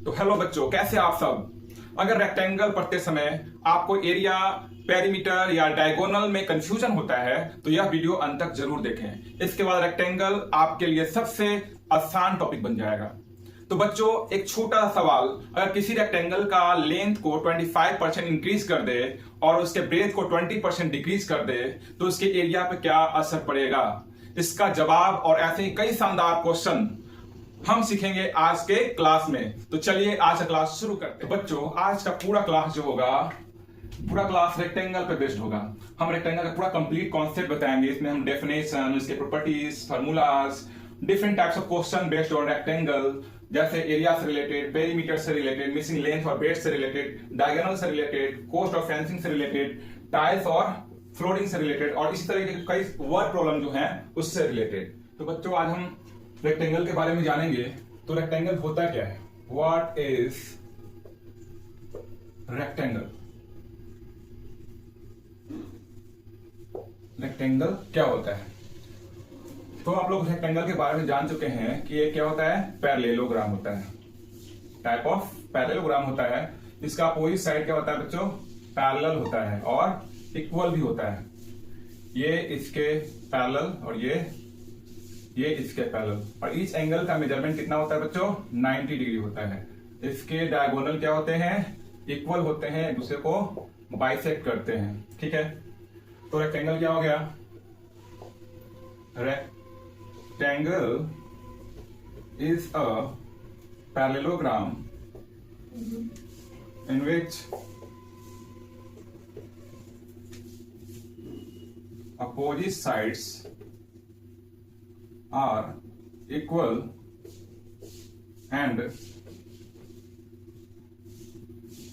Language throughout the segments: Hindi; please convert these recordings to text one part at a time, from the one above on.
तो हेलो बच्चों, कैसे आप सब। अगर रेक्टेंगल पढ़ते समय आपको एरिया, पेरीमीटर या डायगोनल में कंफ्यूजन होता है तो यह वीडियो अंत तक जरूर देखें। इसके बाद रेक्टेंगल आपके लिए सबसे आसान टॉपिक बन जाएगा। तो बच्चों, एक छोटा सा सवाल, अगर किसी रेक्टेंगल का लेंथ को 25% इंक्रीज कर दे और उसके ब्रेथ को 20% डिक्रीज कर दे तो उसके एरिया पे क्या असर पड़ेगा? इसका जवाब और ऐसे ही कई शानदार क्वेश्चन हम सीखेंगे आज के क्लास में। तो चलिए आज का क्लास शुरू करते हैं। बच्चों, आज का पूरा क्लास जो होगा, पूरा क्लास रेक्टेंगल पे बेस्ड होगा। हम रेक्टेंगल का पूरा कंप्लीट कॉन्सेप्ट बताएंगे। इसमें हम डेफिनेशन, इसके properties, formulas, different types of question based on rectangle, जैसे एरिया से रिलेटेड, पेरीमीटर से रिलेटेड, मिसिंग लेंथ और ब्रेथ से रिलेटेड, डायगोनल से रिलेटेड, कॉस्ट ऑफ फेंसिंग से रिलेटेड, टाइल्स और फ्लोरिंग से रिलेटेड और इसी तरह के कई वर्ड प्रॉब्लम जो हैं उससे रिलेटेड। तो बच्चों, आज हम रेक्टेंगल के बारे में जानेंगे। तो रेक्टेंगल होता क्या है? What is rectangle? रेक्टेंगल क्या होता है? तो आप लोग रेक्टेंगल के बारे में जान चुके हैं कि ये क्या होता है? पैरेललोग्राम होता है। टाइप ऑफ पैरेललोग्राम होता है। इसका अपोजिट साइड क्या होता है बच्चों? पैरेलल होता है और इक्वल भी होता है। ये इसके पैरेलल और ये इसके पैरेलल। और ईच एंगल का मेजरमेंट कितना होता है बच्चों? 90 डिग्री होता है। इसके डायगोनल क्या होते हैं? इक्वल होते हैं, एक दूसरे को बाइसेक्ट करते हैं। ठीक है, तो रेक्टेंगल क्या हो गया? Rectangle is a parallelogram in which opposite sides are equal and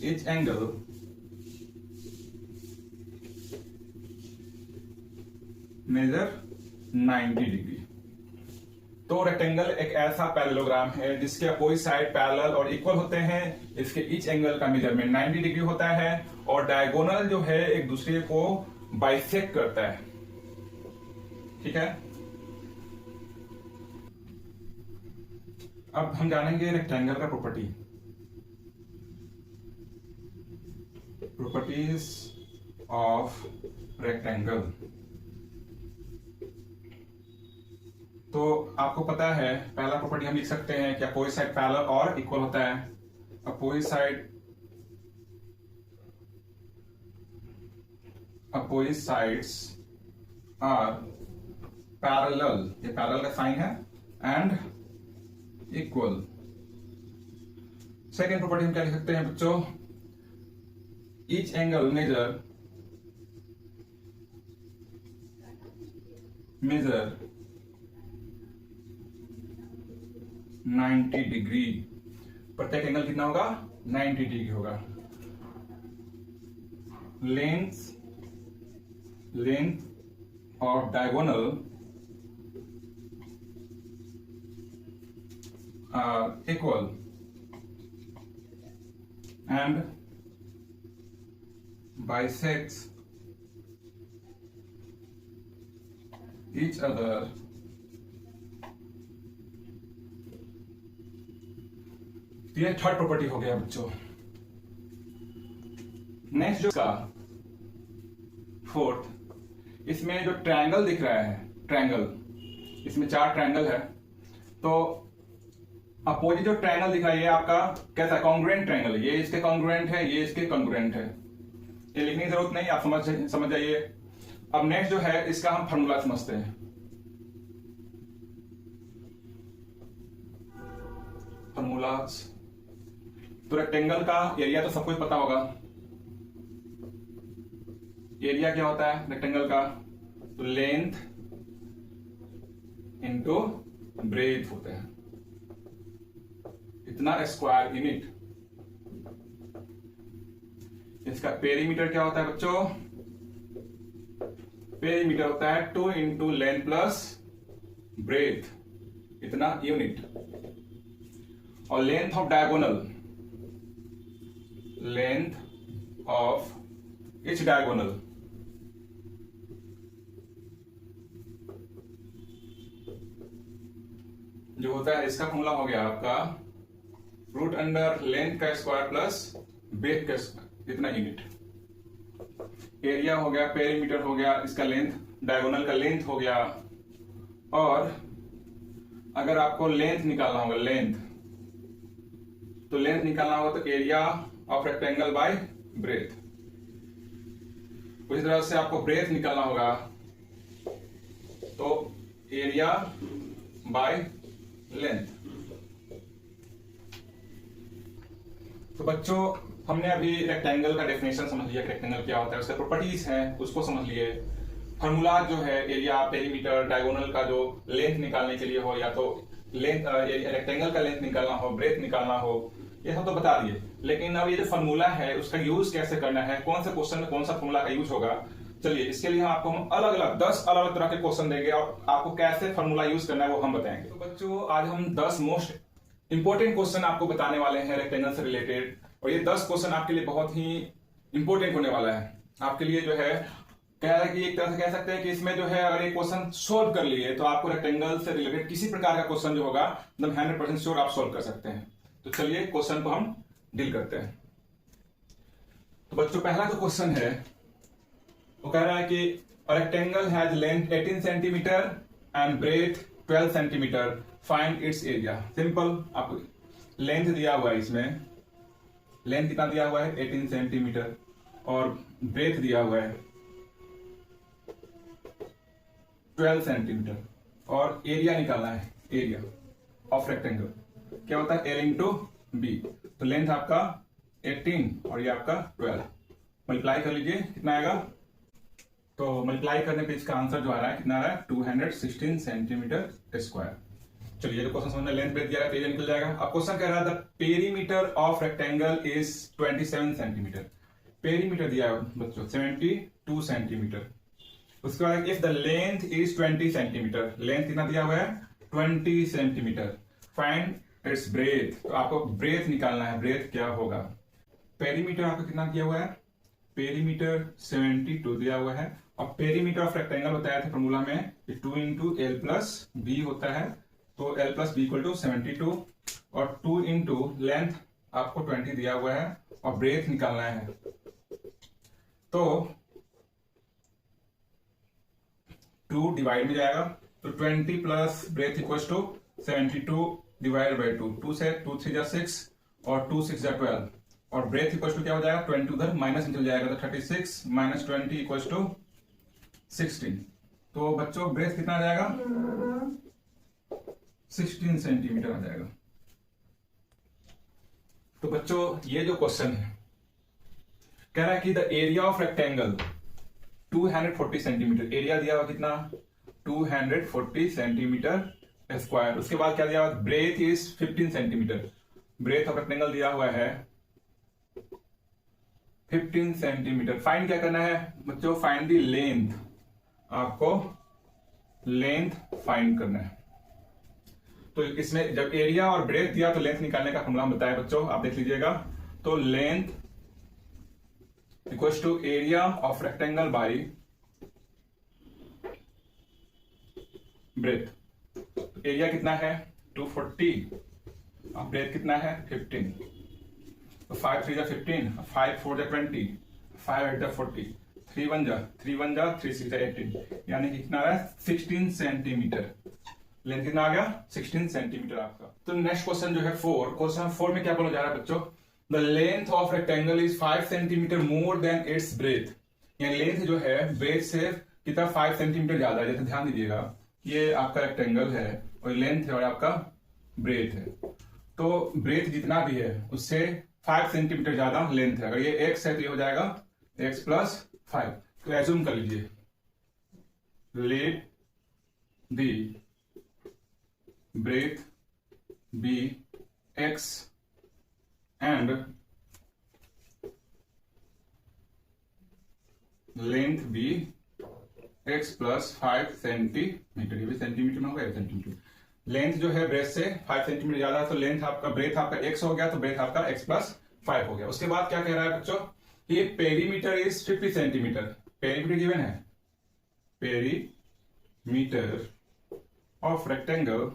each angle measure 90 degree. तो रेक्टेंगल एक ऐसा पैरेललोग्राम है जिसके अपोजिट साइड पैरेलल और इक्वल होते हैं। इसके ईच एंगल का मेजरमेंट 90 डिग्री होता है और डायगोनल जो है एक दूसरे को बाइसेक्ट करता है। ठीक है, अब हम जानेंगे रेक्टेंगल का प्रॉपर्टीज ऑफ रेक्टेंगल। तो आपको पता है पहला प्रॉपर्टी हम लिख सकते हैं कि अपोजिट साइड पैरेलल और इक्वल होता है। अपोजिट साइड्स आर पैरेलल, ये पैरेलल का साइन है, एंड इक्वल। सेकेंड प्रॉपर्टी हम क्या लिख सकते हैं बच्चों? Each angle measure 90 degree. प्रत्येक एंगल कितना होगा? 90 डिग्री होगा। Length of diagonal are equal and bisects each other ये थर्ड प्रॉपर्टी हो गया बच्चों। नेक्स्ट जो का फोर्थ, इसमें जो ट्रायंगल दिख रहा है, ट्रायंगल, इसमें 4 ट्रायंगल है। तो अपोजिट जो ट्रायंगल दिख रहा है ये आपका कैसा? कॉन्ग्रुएंट ट्रायंगल है। ये इसके कॉन्ग्रुएंट है, ये इसके कॉन्ग्रुएंट है। ये लिखने की जरूरत नहीं, आप समझ जाइए। अब नेक्स्ट जो है इसका हम फार्मूला समझते हैं। फार्मूलाज। तो रेक्टेंगल का एरिया तो सबको पता होगा। एरिया क्या होता है रेक्टेंगल का? तो लेंथ इनटू ब्रेथ होता है, इतना स्क्वायर यूनिट। इसका पेरीमीटर क्या होता है बच्चों? पेरीमीटर होता है 2 इंटू लेंथ प्लस ब्रेथ, इतना यूनिट। और length of diagonal, length of each diagonal जो होता है, इसका फॉर्मूला हो गया आपका रूट अंडर लेंथ का स्क्वायर प्लस ब्रेथ का स्क्वायर, इतना यूनिट। एरिया हो गया, पेरीमीटर हो गया, इसका लेंथ, डायगोनल का लेंथ हो गया। और अगर आपको लेंथ निकालना होगा, तो लेंथ निकालना होगा तो area of rectangle bye breath. उसी तरह से आपको ब्रेथ निकालना होगा तो एरिया बाय लेंथ। तो बच्चों, हमने अभी रेक्टेंगल का डेफिनेशन समझ लिया, रेक्टेंगल क्या होता है, उसके प्रॉपर्टीज हैं उसको समझ लिए। फॉर्मूला जो है एरिया, पेरीमीटर, डायगोनल का जो लेंथ निकालने के लिए हो, या तो लेंथ रेक्टेंगल का लेंथ निकालना हो, ब्रेथ निकालना हो, ये सब तो बता दिए। लेकिन अब ये जो फॉर्मूला है उसका यूज कैसे करना है, कौन से क्वेश्चन में कौन सा फॉर्मूला का यूज होगा, चलिए इसके लिए हम अलग अलग 10 अलग अलग तरह के क्वेश्चन देंगे और आपको कैसे फॉर्मूला यूज करना है वो हम बताएंगे। तो बच्चों, आज हम 10 मोस्ट इंपॉर्टेंट क्वेश्चन आपको बताने वाले हैं रेक्टेंगल से रिलेटेड। और ये 10 क्वेश्चन आपके लिए बहुत ही इंपॉर्टेंट होने वाला है। आपके लिए जो है कह रहा है कि एक तरह से कह सकते हैं कि इसमें जो है अगर ये क्वेश्चन सोल्व कर लिए तो आपको रेक्टेंगल से रिलेटेड किसी प्रकार का क्वेश्चन जो होगा एकदम 100% श्योर आप सोल्व कर सकते हैं। तो चलिए क्वेश्चन को हम डील करते हैं। तो बच्चों, पहला जो क्वेश्चन है वो कह रहा है कि rectangle has length 18 centimetre and breadth 12 centimetre, find its area. Simple, आपको लेंथ दिया हुआ है, इसमें लेंथ कितना दिया हुआ है 18 सेंटीमीटर और ब्रेथ दिया हुआ है 12 सेंटीमीटर और एरिया निकालना है, एरिया ऑफ रेक्टेंगल क्या होता है L इंटू बी। तो लेंथ आपका 18 और ये आपका 12, मल्टीप्लाई कर लीजिए, कितना आएगा। तो मल्टीप्लाई करने पे इसका आंसर जो आ रहा है कितना आ रहा है 216 सेंटीमीटर स्क्वायर। चलिए, जो क्वेश्चन समझना, लेंथ ब्रेथ दिया है, एरिया निकल जाएगा। अब क्वेश्चन कह रहा है the perimeter of rectangle is 27 centimetre. Perimeter दिया है बच्चों 72 सेंटीमीटर। उसके बाद if the length is 20 centimetre, length कितना दिया हुआ है 20 सेंटीमीटर, फाइंड इट्स ब्रेथ। तो आपको ब्रेथ निकालना है, ब्रेथ क्या होगा। पेरीमीटर आपको कितना दिया हुआ है, पेरीमीटर 72 दिया हुआ है। और पेरीमीटर ऑफ रेक्टेंगल बताया था फॉर्मूला में 2 इंटू एल प्लस बी होता है। तो L plus B equal to 72 और 2 इंटू लेंथ आपको 20 दिया हुआ है और ब्रेथ निकालना है। तो 2 डिवाइड में जाएगा तो 20 plus breadth equal to 72 divide by 2, 2 से 2 3 जा 6 और 2 6 जा 12 और ब्रेथ इक्वल टू क्या हो जाएगा 20 उधर माइनस निकल जाएगा तो 36 माइनस 20 इक्वल टू 16। तो बच्चों ब्रेथ कितना आ जाएगा 16 सेंटीमीटर आ जाएगा। तो बच्चों, ये जो क्वेश्चन है कह रहा है कि the area of rectangle 240 centimetre, area दिया हुआ कितना 240 सेंटीमीटर स्क्वायर। उसके बाद क्या दिया हुआ, breadth is 15 centimetre, breadth of rectangle दिया हुआ है 15 सेंटीमीटर। फाइंड क्या करना है बच्चों, फाइंड दी लेंथ, आपको लेंथ फाइंड करना है। तो इसमें जब एरिया और ब्रेथ दिया तो लेंथ निकालने का फॉर्मूला हम बताया बच्चों, आप देख लीजिएगा। तो length equals to area of rectangle by breadth. तो एरिया कितना है 240 और ब्रेथ कितना है 15। तो 5 3 जा 15, 5 4 जा 20, 5 8 जा 40, 3 1 जा 3 6 जा 18, यानी कि कितना है 16 सेंटीमीटर। लेंथ कितना आ गया 16 सेंटीमीटर आपका। तो नेक्स्ट क्वेश्चन जो है 4, क्वेश्चन 4 में क्या बोला जा रहा है बच्चों, the length of rectangle is 5 centimetre more than it's breath. यानी लेंथ जो है ब्रेथ से कितना 5 सेंटीमीटर ज्यादा है। जैसे ध्यान दीजिएगा, ये आपका रेक्टेंगल है और लेंथ है और आपका ब्रेथ है। तो ब्रेथ जितना भी है उससे 5 सेंटीमीटर ज्यादा लेंथ है। अगर ये x है तो ये हो जाएगा x प्लस 5। तो एज्यूम कर लीजिए, let the breadth be x and length be x plus 5 centimetre. ये भी सेंटीमीटर में हो गया, सेंटीमीटर। लेंथ जो है ब्रेथ से 5 सेंटीमीटर ज्यादा है तो लेंथ आपका, ब्रेथ आपका x हो गया तो ब्रेथ आपका x प्लस 5 हो गया। उसके बाद क्या कह रहा है बच्चों, ये perimeter is 50 centimetre. Perimeter given है, पेरीमीटर ऑफ रेक्टेंगल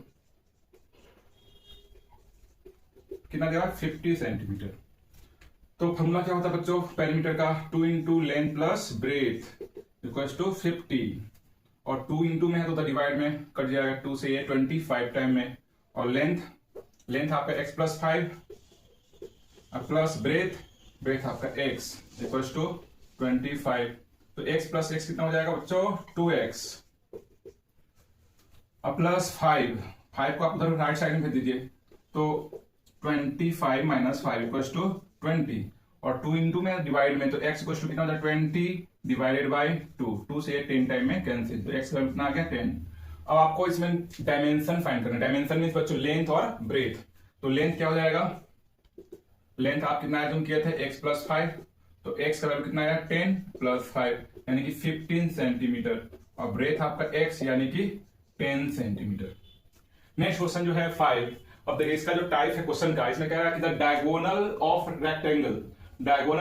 कितना दिया हुआ है 50 सेंटीमीटर। तो फॉर्मूला क्या होता है बच्चों पेरीमीटर का, 2 into length plus breadth equals to 50, और 2 इंटू में है तो डिवाइड में कट जाएगा, 2 से ये 25 टाइम में, और लेंथ आपका x प्लस 5 प्लस ब्रेथ आपका x इक्वल्स टू 25। तो x प्लस x कितना हो जाएगा बच्चों 2x, अब प्लस 5 को आप उधर राइट साइड में भेज दीजिए, तो 25 माइनस 5 इक्वल्स टू 20, और 2 इंटू में डिवाइड में, तो x इक्वल्स टू कितना हो जाएगा 20 डिवाइडेड बाय 2 से 10 टाइम में कैंसिल, तो x का कितना आ गया 10। अब आपको इसमें डायमेंशन फाइंड करना है, डायमेंशन मींस बच्चों लेंथ और ब्रेथ। तो लेंथ क्या हो जाएगा, लेंथ आप कितना एज्यूम किए थे x प्लस 5, तो x का वैल्यू कितना आया 10 प्लस 5 यानी कि 15 सेंटीमीटर, और ब्रेथ आपका x यानी कि 10 सेंटीमीटर। नेक्स्ट क्वेश्चन जो है 5, अब देखिए इसका जो टाइप है क्वेश्चन का, इसमें कह रहा है कि the diagonal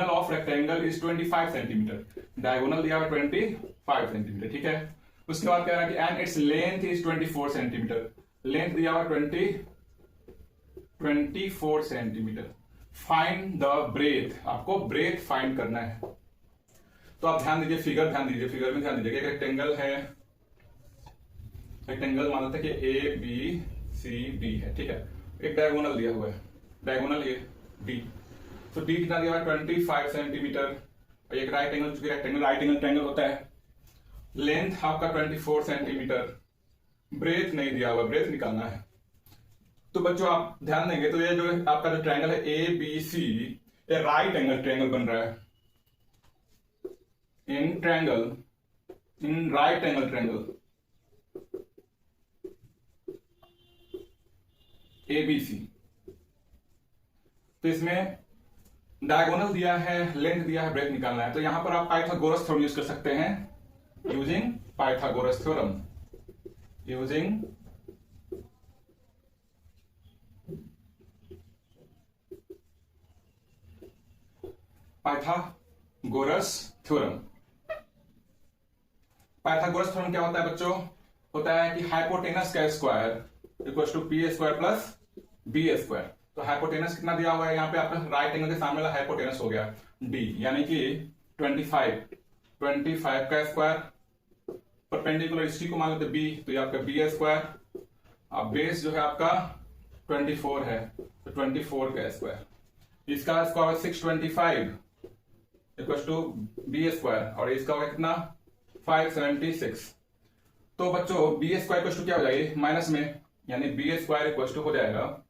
of rectangle is 25 centimetre, diagonal दिया हुआ 25 सेंटीमीटर, ठीक है। उसके बाद कह रहा है कि and it's length is 24 centimetre, length दिया हुआ 24 सेंटीमीटर, फाइंड द ब्रेथ, आपको ब्रेथ फाइंड करना है। तो आप ध्यान दीजिए, फिगर में ध्यान दीजिए, एक रेक्टेंगल है, रेक्टेंगल मान लेते हैं कि ए बी सी डी है, ठीक है। एक डायगोनल दिया हुआ है, डायगोनल ये डी, तो डी कितना दिया हुआ है 25 सेंटीमीटर, और एक राइट एंगल, चूंकि रेक्टेंगल राइट एंगल ट्रायंगल होता है, लेंथ आपका 24 सेंटीमीटर, ब्रेथ नहीं दिया हुआ, ब्रेथ निकालना है। तो बच्चों आप ध्यान देंगे तो ये जो आपका जो ट्रायंगल है ए बी सी, ये राइट एंगल ट्रायंगल बन रहा है, in right angle triangle ABC। तो इसमें डायगोनल दिया है, लेंथ दिया है, ब्रेथ निकालना है। तो यहां पर आप पाइथागोरस थ्योरम यूज कर सकते हैं, using Pythagoras theorem, Pythagoras theorem क्या होता है बच्चों, होता है कि हाइपोटेनस का square equal to P square plus B square. तो हाइपोटेनस कितना दिया हुआ है यहाँ पे, आपका राइट एंगल के सामने वाला हाइपोटेनस हो गया डी, यानी कि 25 का स्क्वायर, परपेंडिकुलर इसी को मान लेते बी, तो ये आपका बी स्क्वायर, अब बेस जो है आपका 24 है, तो 24 का स्क्वायर, इसका square 625 equal to B square, और इसका होगा कितना 576। तो बच्चों बी स्क्वायर इक्वल टू क्या हो जाएगी माइनस में, यानी बी स्क्वायर इक्वल टू हो जाएगा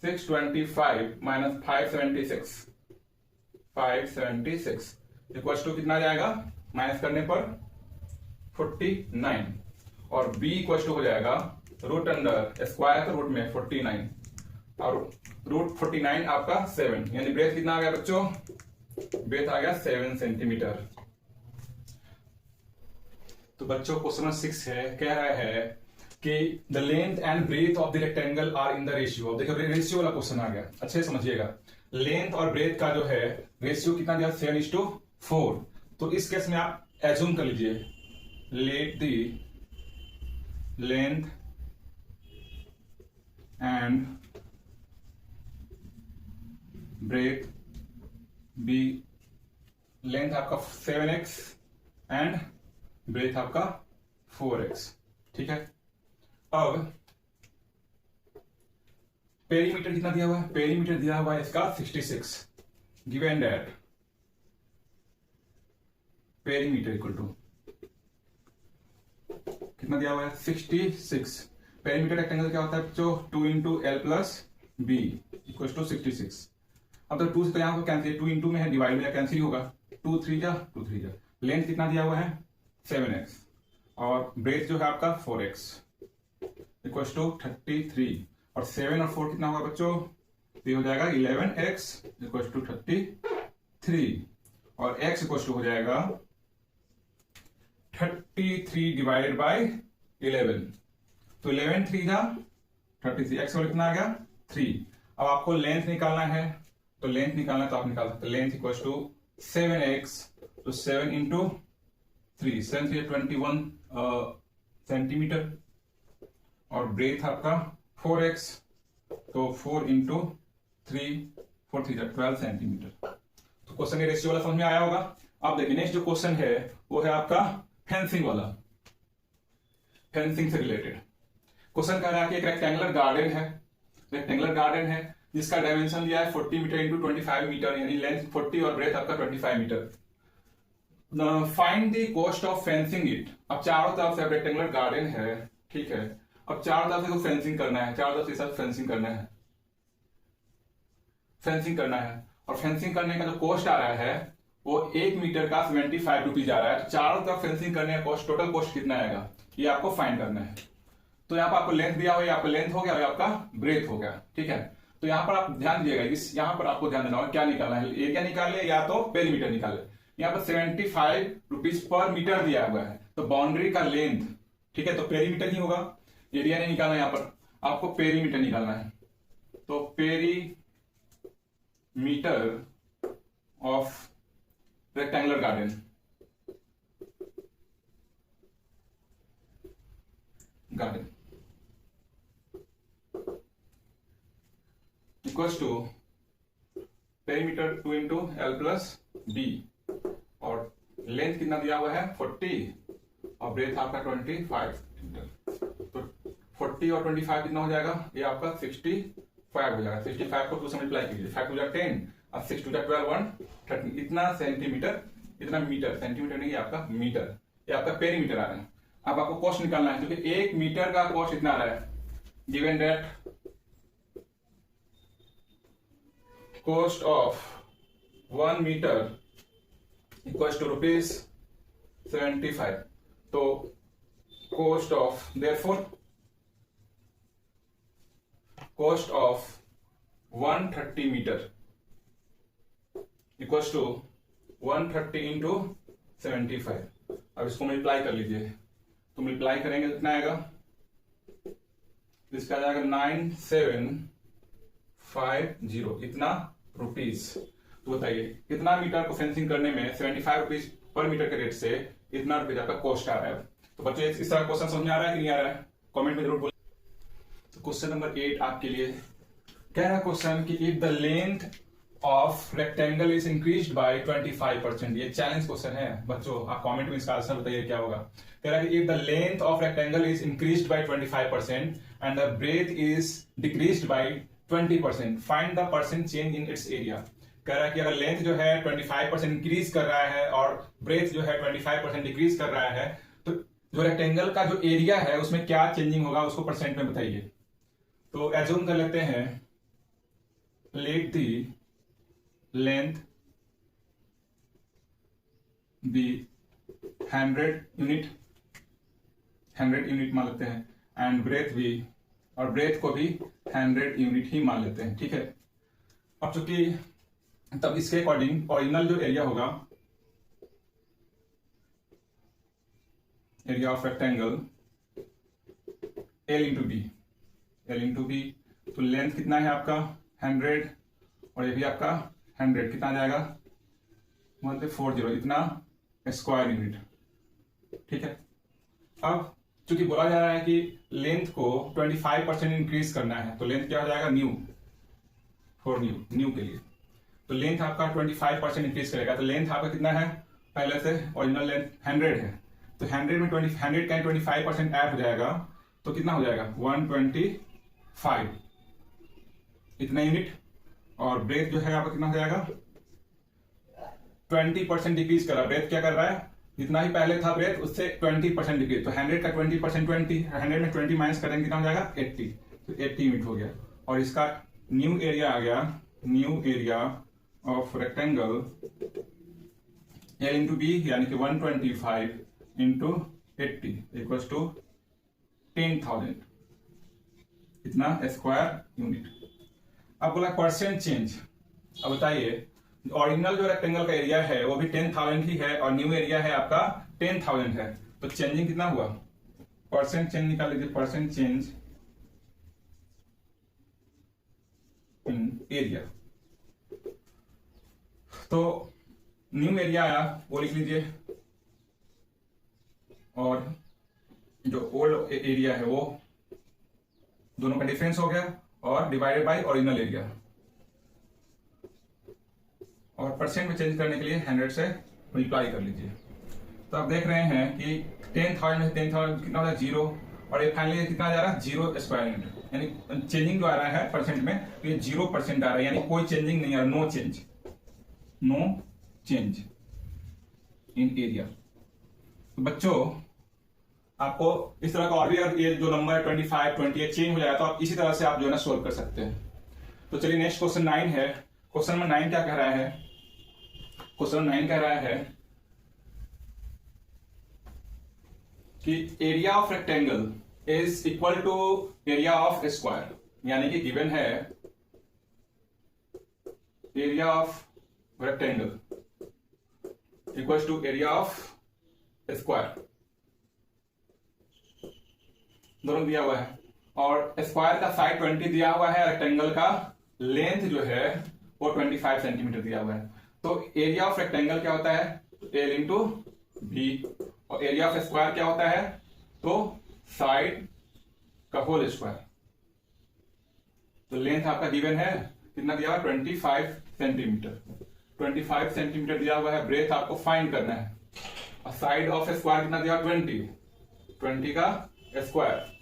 625 माइनस 576 इक्वल टू कितना जाएगा, माइनस करने पर 49, और b इक्वल टू हो जाएगा रूट अंडर स्क्वायर का रूट में 49, और रूट 49 आपका 7, यानी ब्रेथ कितना आ गया बच्चों, ब्रेथ आ गया 7 सेंटीमीटर। तो बच्चों क्वेश्चन 6 है, कह रहा है कि the length and breadth of the rectangle are in the ratio. देखो रेशियो वाला क्वेश्चन आ गया, अच्छे समझिएगा। लेंथ और ब्रेथ का जो है रेशियो कितना दिया 7:4। तो इस केस में आप एज्यूम कर लीजिए, let the length and breadth be, length आपका 7x एंड ब्रेथ आपका 4x, ठीक है। अब पेरीमीटर कितना दिया हुआ है, पेरीमीटर दिया हुआ है इसका 66, given that perimeter equal to कितना दिया हुआ है 66। पेरीमीटर रेक्टेंगल क्या होता है बच्चों, 2 into L plus B equal to 66। अब तो 2 से तो यहां पर कैंसिल, 2 इंटू में है, डिवाइड में कैंसिल होगा, 2 3 जा। लेंथ कितना दिया हुआ है 7x, और ब्रेथ जो है आपका 4x इक्वल टू 33, और 7 और 4 कितना होगा बच्चों, तो हो जाएगा 11x इक्वल टू 33, और x इक्वल टू हो जाएगा 33 डिवाइडेड बाय 11, तो 11 3 जा 33, x कितना आ गया 3। अब आपको लेंथ निकालना है, तो लेंथ निकालना है तो आप निकाल सकते, लेंथ इक्वल टू 7x, तो 7 इंटू 3, 7 3 21 सेंटीमीटर, और ब्रेथ आपका 4x, तो 4 इंटू 4 3 12 सेंटीमीटर। तो क्वेश्चन के रेशियो वाला समझ में आया होगा। अब देखिए नेक्स्ट जो क्वेश्चन है वो है आपका फेंसिंग वाला, फेंसिंग से रिलेटेड। क्वेश्चन कह रहा है कि एक रेक्टेंगुलर गार्डन है, रेक्टेंगुलर गार्डन है जिसका डायमेंशन दिया है 40 मीटर इंटू 25 मीटर, यानी लेंथ 40 और ब्रेथ आपका 25 metre. Find the cost of fencing it. अब चारों तरफ से रेक्टेंगुलर गार्डन है, ठीक है, अब चारों तरफ से तो फेंसिंग करना है, चारों तरफ से सब फेंसिंग करना है, फेंसिंग करना है। और फेंसिंग करने का जो कॉस्ट आ रहा है वो 1 मीटर का 75 रुपीज आ रहा है। तो चारों तरफ फेंसिंग करने का कॉस्ट, टोटल कॉस्ट कितना आएगा ये आपको फाइंड करना है। तो यहाँ पर आपको लेंथ दिया हुआ है, आपका लेंथ हो गया और आपका ब्रेथ हो गया, ठीक है। तो यहाँ पर आप ध्यान दिएगा, इस यहाँ पर आपको ध्यान देना होगा क्या निकालना है, एरिया निकाले या तो पेरीमीटर निकाले। यहाँ पर 75 रुपीज पर मीटर दिया हुआ है, तो बाउंड्री का लेंथ, ठीक है, तो पेरीमीटर ही होगा, एरिया नहीं निकालना, यहाँ पर आपको पेरीमीटर निकालना है। तो perimeter of rectangular garden, equals to perimeter 2 into L plus D, और लेंथ कितना दिया हुआ है 40 और ब्रेथ आपका 25 मीटर। तो 40 और 25 कितना हो जाएगा, ये आपका 65 हो जाएगा। 65 को 2 से मल्टीप्लाई कीजिए, 5 2 10 और 6 2 12 130, इतना सेंटीमीटर, इतना मीटर, सेंटीमीटर नहीं, आपका मीटर, ये आपका पेरीमीटर आ रहा है। अब आपको कॉस्ट निकालना है, क्योंकि 1 मीटर का कॉस्ट इतना आ रहा है, given that cost of 1 metre equals to ₹75। तो cost of, therefore cost of 130 metre equals to 130 into 75। अब इसको मल्टीप्लाई कर लीजिए, तो मल्टीप्लाई करेंगे कितना आएगा, इसका आ जाएगा 9750, इतना रुपीज। तो बताइए कितना मीटर को फेंसिंग करने में 75 रुपीज पर मीटर के रेट से इतना रुपीज आपका कॉस्ट आ रहा है। तो बच्चों इस तरह क्वेश्चन समझ में आ रहा है कि नहीं आ रहा है, कमेंट में जरूर बोलिए। तो क्वेश्चन नंबर 8 आपके लिए कह रहा है क्वेश्चन कि if the length of rectangle is increased by 25%, ये चैलेंज क्वेश्चन है बच्चों, आप कमेंट में इसका आंसर बताइए क्या होगा। कह रहा है कि if the length of rectangle is increased by 25% and the breadth is decreased by 20%, find the percent change in its area. कह रहा है कि अगर लेंथ जो है 25% इंक्रीज कर रहा है और ब्रेथ जो है 25% डिक्रीज कर रहा है, तो जो रेक्टेंगल का जो एरिया है उसमें क्या चेंजिंग होगा उसको परसेंट में बताइए। तो एज्यूम कर लेते हैं, let the length be 100 unit मान लेते हैं, एंड ब्रेथ भी, और ब्रेथ को भी 100 यूनिट ही मान लेते हैं, ठीक है। अब चूंकि तब इसके अकॉर्डिंग ओरिजिनल जो एरिया होगा, area of rectangle L into B, तो लेंथ कितना है आपका 100 और ये भी आपका 100, कितना आ जाएगा 140, इतना स्क्वायर यूनिट, ठीक है। अब चूंकि बोला जा रहा है कि लेंथ को 25% इंक्रीज करना है, तो लेंथ क्या हो जाएगा न्यू, फॉर न्यू के लिए, तो लेंथ आपका 25% इंक्रीज करेगा। तो लेंथ आपका कितना है, पहले से ओरिजिनल लेंथ 100 है, तो 100 में 100 का 25% ऐड हो जाएगा, तो कितना हो जाएगा 125, इतना यूनिट। और ब्रेथ जो है आपका कितना हो जाएगा 20% डिक्रीज कर रहा है, ब्रेथ क्या कर रहा है, जितना ही पहले था ब्रेथ उससे 20% डिक्रीज, तो 100 का 20%, 100 में 20 माइनस करेंगे कितना हो जाएगा 80, तो 80 यूनिट हो गया। और इसका न्यू एरिया आ गया, new area of rectangle L into B, यानी कि 125 इंटू 80 इक्वल्स टू 10,000, इतना स्क्वायर यूनिट। अब बोला परसेंट चेंज। अब बताइए ओरिजिनल जो रेक्टेंगल का एरिया है वो भी 10,000 ही है और न्यू एरिया है आपका 10,000 है, तो चेंजिंग कितना हुआ, परसेंट चेंज निकाल लीजिए, परसेंट चेंज इन एरिया। तो न्यू एरिया आया वो लिख लीजिए, और जो ओल्ड एरिया है वो दोनों का डिफरेंस हो गया और डिवाइडेड बाय ओरिजिनल एरिया, और परसेंट में चेंज करने के लिए 100 से मल्टीप्लाई कर लीजिए। तो आप देख रहे हैं कि 10,000 में 10,000 कितना होता है 0, और ये फाइनली कितना जा रहा है 0 स्क्वायर यूनिट, यानी चेंजिंग जो आ रहा है परसेंट में, तो ये 0% आ रहा है, यानी कोई चेंजिंग नहीं आ रहा, नो चेंज इन एरिया। तो बच्चों आपको इस तरह का और भी अगर ये जो नंबर 25, 28 चेंज हो जाए तो आप इसी तरह से आप जो है ना सोल्व कर सकते हैं। तो चलिए नेक्स्ट क्वेश्चन 9 है। क्वेश्चन नंबर 9 क्या कह रहा है? क्वेश्चन 9 कह रहा है कि area of rectangle is equal to area of square, यानी कि गिवन है area of rectangle equal to area of square, दोनों दिया हुआ है, और स्क्वायर का साइड 20 दिया हुआ है, रेक्टेंगल का लेंथ जो है वो 25 सेंटीमीटर दिया हुआ है। तो एरिया ऑफ रेक्टेंगल क्या होता है? एल इंटू बी, और एरिया ऑफ स्क्वायर क्या होता है? तो साइड का होल स्क्वायर। तो लेंथ आपका गिवन है, कितना दिया हुआ? 25 सेंटीमीटर। 25 सेंटीमीटर दिया हुआ है, ब्रेथ आपको फाइंड करना है, और साइड ऑफ स्क्वायर कितना दिया? 20 का स्क्वायर।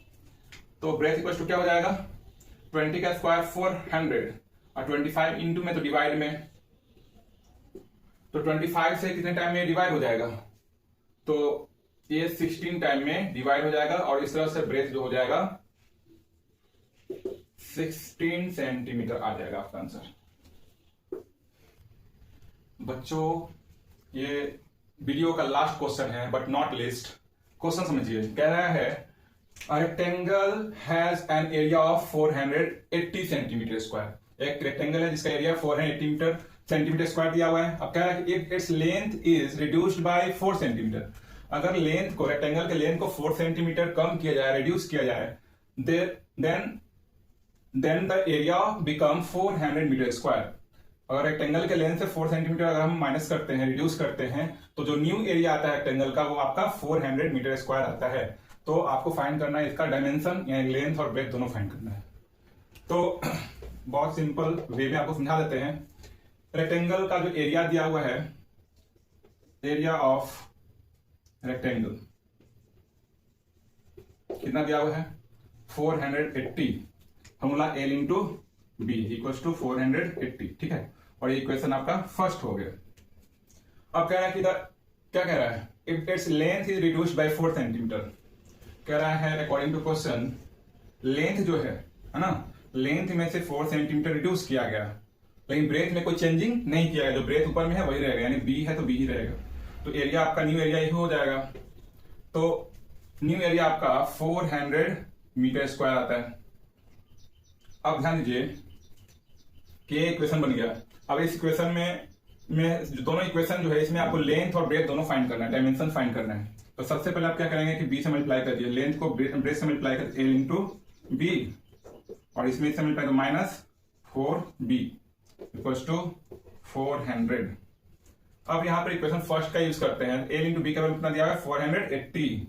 तो ब्रेथ इक्वल टू क्या हो जाएगा? 20 का स्क्वायर 400, और 25 इंटू में तो डिवाइड में, तो 25 से कितने टाइम में डिवाइड हो जाएगा? तो ये 16 टाइम में डिवाइड हो जाएगा, और इस तरह से ब्रेथ जो हो जाएगा 16 सेंटीमीटर आ जाएगा आपका आंसर। बच्चों ये वीडियो का लास्ट क्वेश्चन है बट नॉट लीस्ट। क्वेश्चन समझिए, कह रहा है A rectangle has an area of 480 centimetre square. एक रेक्टेंगल है जिसका एरिया 480 सेंटीमीटर स्क्वायर दिया हुआ है। अब कह रहा है कि if its length is reduced by 4 centimetre, अगर लेंथ को, रेक्टेंगल के लेंथ को 4 सेंटीमीटर कम किया जाए, रिड्यूस किया जाए, then the area become 400 metre square. अगर रेक्टेंगल के लेंथ से 4 सेंटीमीटर अगर हम माइनस करते हैं, रिड्यूस करते हैं, तो जो न्यू एरिया आता है रेक्टेंगल का वो आपका 400 मीटर स्क्वायर आता है। तो आपको फाइंड करना है इसका डायमेंशन, यानी लेंथ और ब्रेथ दोनों फाइंड करना है। तो बहुत सिंपल वे में आपको समझा देते हैं। रेक्टेंगल का जो एरिया दिया हुआ है, एरिया ऑफ रेक्टेंगल कितना दिया हुआ है? 480, formula L into B equal to 480, ठीक है। और ये इक्वेशन आपका फर्स्ट हो गया। अब कह रहा है कि क्या कह रहा है? If its length is reduced by 4 centimetre, कह रहा है अकॉर्डिंग टू क्वेश्चन लेंथ जो है ना, लेंथ में से 4 सेंटीमीटर रिड्यूस किया गया, लेकिन ब्रेथ में कोई चेंजिंग नहीं किया गया, जो ब्रेथ ऊपर में है वही रहेगा, यानी बी है तो बी ही रहेगा। तो एरिया आपका न्यू एरिया ही हो जाएगा। तो न्यू एरिया आपका 400 मीटर स्क्वायर आता है। अब ध्यान दीजिए कि इक्वेशन बन गया। अब इस इक्वेशन में दोनों इक्वेशन जो है इसमें आपको लेंथ और ब्रेथ दोनों फाइंड करना है, डायमेंशन फाइंड करना है। तो सबसे पहले आप क्या करेंगे कि बी से मल्टीप्लाई कर दिए, लेंथ को ब्रेथ से मल्टीप्लाई कर एल इंटू बी, और इसमें से मल्टीप्लाई तो -4b इक्वल्स टू 400। अब यहां पर इक्वेशन फर्स्ट का यूज करते हैं। एल इंटू बी का वैल्यू कितना दिया है? 480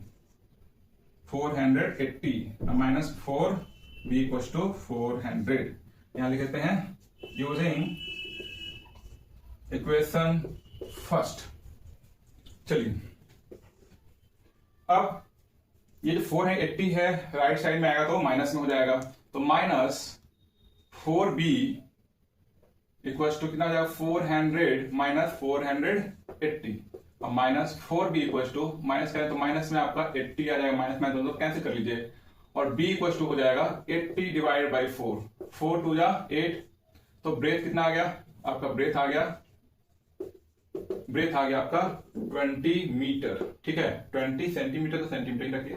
-4b इक्वल्स टू 400। यहां लिख देते हैं यूजिंग इक्वेशन फर्स्ट। चलिए अब ये जो 480 है राइट साइड में आएगा तो माइनस में हो जाएगा, तो -4b इक्वल्स टू कितना हो जाएगा? 400 - 480, और -4b इक्वल्स टू, माइनस करें तो माइनस में आपका 80 आ जाएगा, माइनस में दोनों कैंसिल कर लीजिए, और b इक्वल्स टू हो जाएगा 80 डिवाइड बाई 4, 4 2 जा 8। तो ब्रेथ कितना आ गया आपका? ब्रेथ आ गया आपका 20 मीटर, ठीक है। 20 सेंटीमीटर तो सेंटीमीटर रखिए,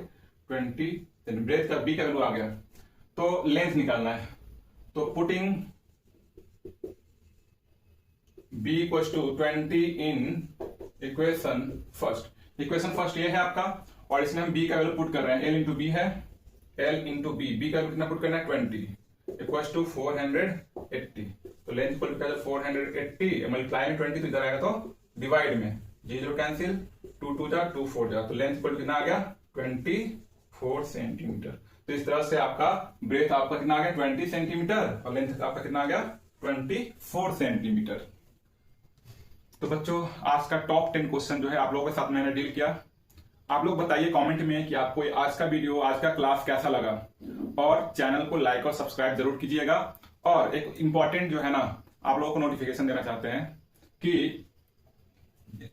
20 ब्रेथ का बी का वैल्यू आ गया। तो लेंथ निकालना है, तो putting b equals to 20 in equation first. Equation first ये है आपका, और इसमें हम b का वैल्यू पुट कर रहे हैं। l इंटू बी है, l इंटू बी, b का वैल्यू कितना पुट करना है? 20 इक्वल्स टू 480। तो लेंथ इक्वल टू 480, मल्टीप्लाई में 20 तो इधर आएगा तो डिवाइड में 0 कैंसिल, 2 2 जा 2 4 जा, तो लेंथ इक्वल टू कितना आ गया? 24 सेंटीमीटर। तो इस तरह से आपका ब्रेथ आपका कितना आ गया? 20 सेंटीमीटर, और लेंथ आपका कितना आ गया? 24 सेंटीमीटर। तो बच्चों, आज का टॉप 10 क्वेश्चन जो है आप लोगों के साथ मैंने डील किया। आप लोग बताइए कमेंट में कि आपको आज का वीडियो, आज का क्लास कैसा लगा, और चैनल को लाइक और सब्सक्राइब जरूर कीजिएगा। और एक इंपॉर्टेंट जो है ना, आप लोगों को नोटिफिकेशन देना चाहते हैं कि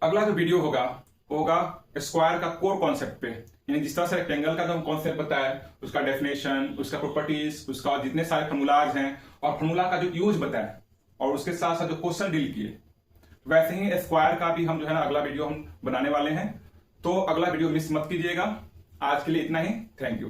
अगला जो वीडियो होगा स्क्वायर का कोर कॉन्सेप्ट पे, यानी जिस तरह से रेक्टेंगल का जो कॉन्सेप्ट बताया, उसका डेफिनेशन, उसका प्रॉपर्टीज, उसका जितने सारे फॉर्मूलाज हैं और फॉर्मूला का जो यूज बताया, और उसके साथ साथ जो क्वेश्चन डील किए, वैसे ही स्क्वायर का भी हम जो है ना अगला वीडियो हम बनाने वाले हैं। तो अगला वीडियो मिस मत कीजिएगा। आज के लिए इतना ही। Thank you.